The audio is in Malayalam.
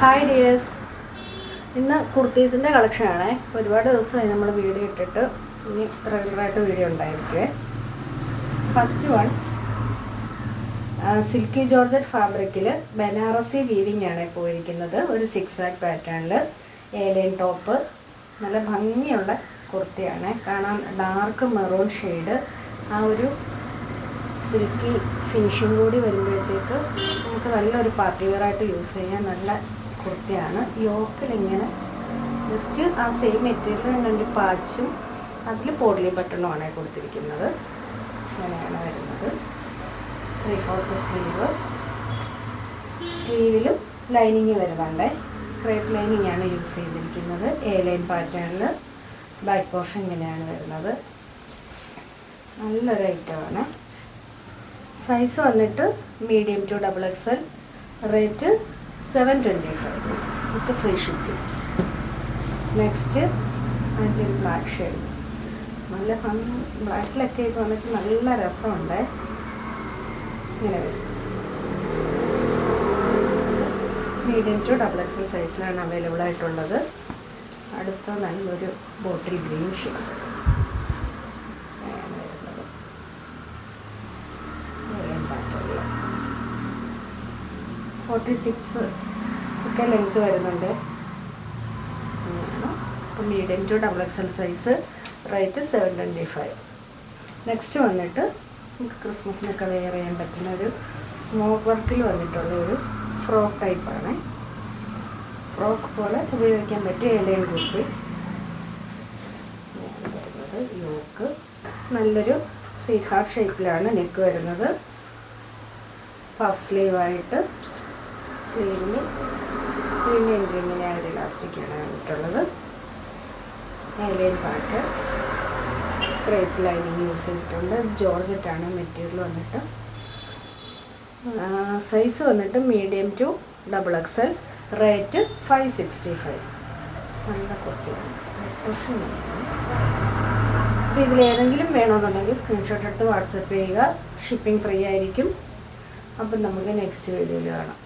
ഹായ് ഡിയേഴ്സ്, ഇന്ന് കുർത്തീസിൻ്റെ കളക്ഷനാണ്. ഒരുപാട് ദിവസമായി നമ്മൾ വീഡിയോ ഇട്ടിട്ട്. ഇനി റെഗുലറായിട്ട് വീഡിയോ ഉണ്ടായിരിക്കുമേ. ഫസ്റ്റ് വൺ സിൽക്കി ജോർജറ്റ് ഫാബ്രിക്കിൽ ബനാറസി വീവിങ് ആണ് പോയിരിക്കുന്നത്. ഒരു 6 ആക്ട് പാറ്റേണിൽ ഏലൈൻ ടോപ്പ്, നല്ല ഭംഗിയുള്ള കുർത്തിയാണ്. കാണാൻ ഡാർക്ക് മെറൂൺ ഷെയ്ഡ്, ആ ഒരു സിൽക്കി ഫിനിഷിങ് കൂടി വരുമ്പോഴത്തേക്ക് നമുക്ക് നല്ലൊരു പാർട്ടി വെയറായിട്ട് യൂസ് ചെയ്യാൻ നല്ല കുർത്തിയാണ്. യോക്കിൽ ഇങ്ങനെ ജസ്റ്റ് ആ സെയിം മെറ്റീരിയൽ 2 പാച്ചും അതിൽ പോഡ്ലി ബട്ടണുമാണ് കൊടുത്തിരിക്കുന്നത്. അങ്ങനെയാണ് വരുന്നത്. 3/4 സ്ലീവിലും ലൈനിങ് വരുന്നുണ്ട്. ക്രേപ്പ് ലൈനിങ് ആണ് യൂസ് ചെയ്തിരിക്കുന്നത്. ലൈൻ പാറ്റേണിൽ ബാക്ക് പോർഷൻ ഇങ്ങനെയാണ് വരുന്നത്. നല്ലൊരു ഐറ്റമാണ്. സൈസ് വന്നിട്ട് medium to XXL. Rate 725 with free shipping. Next അതിൻ്റെ ബ്ലാക്ക് ഷെയ്ഡ്, നല്ല ബ്ലാക്കിലൊക്കെ ഇത് വന്നിട്ട് നല്ല രസമുണ്ട്. ഇങ്ങനെ വരും. മീഡിയം ടു XXL സൈസിലാണ് അവൈലബിൾ ആയിട്ടുള്ളത്. അടുത്ത നല്ലൊരു ബോട്ടിൽ ഗ്രീൻ ഷെയ്ഡ് 46 ഒക്കെ ലെങ്ത് വരുന്നുണ്ട്. അപ്പോൾ medium to XXL size. Rate 725. Next വന്നിട്ട് നമുക്ക് ക്രിസ്മസിനൊക്കെ വെയർ ചെയ്യാൻ പറ്റുന്ന ഒരു സ്മോക്ക് വർക്കിൽ വന്നിട്ടുള്ള ഒരു ഫ്രോക്ക് ടൈപ്പാണ്. ഫ്രോക്ക് പോലെ ഉപയോഗിക്കാൻ പറ്റിയ ഏലൈൻ കുർത്തി വരുന്നത്. യോക്ക് നല്ലൊരു സ്വീറ്റ് ഹാർട്ട് ഷേപ്പിലാണ് നെക്ക് വരുന്നത്. പഫ് സ്ലീവായിട്ട് സ്ലീവിൻ്റെ എൻഡിങ്ങിനെ ഒരു ഇലാസ്റ്റിക്കാണ് വന്നിട്ടുള്ളത്. ഏലൈൻ പാട്ട്, ക്രേപ്പ് ലൈനിങ് യൂസ് ചെയ്തിട്ടുണ്ട്. ജോർജറ്റാണ് മെറ്റീരിയൽ വന്നിട്ട്. സൈസ് വന്നിട്ട് മീഡിയം ടു XXL. റേറ്റ് 565. നല്ല കുർത്തിയാണ്. അപ്പോൾ ഇതിലേതെങ്കിലും വേണമെന്നുണ്ടെങ്കിൽ സ്ക്രീൻഷോട്ട് എടുത്ത് വാട്സപ്പ് ചെയ്യുക. ഷിപ്പിംഗ് ഫ്രീ ആയിരിക്കും. അപ്പം നമുക്ക് നെക്സ്റ്റ് വീഡിയോയിൽ കാണാം.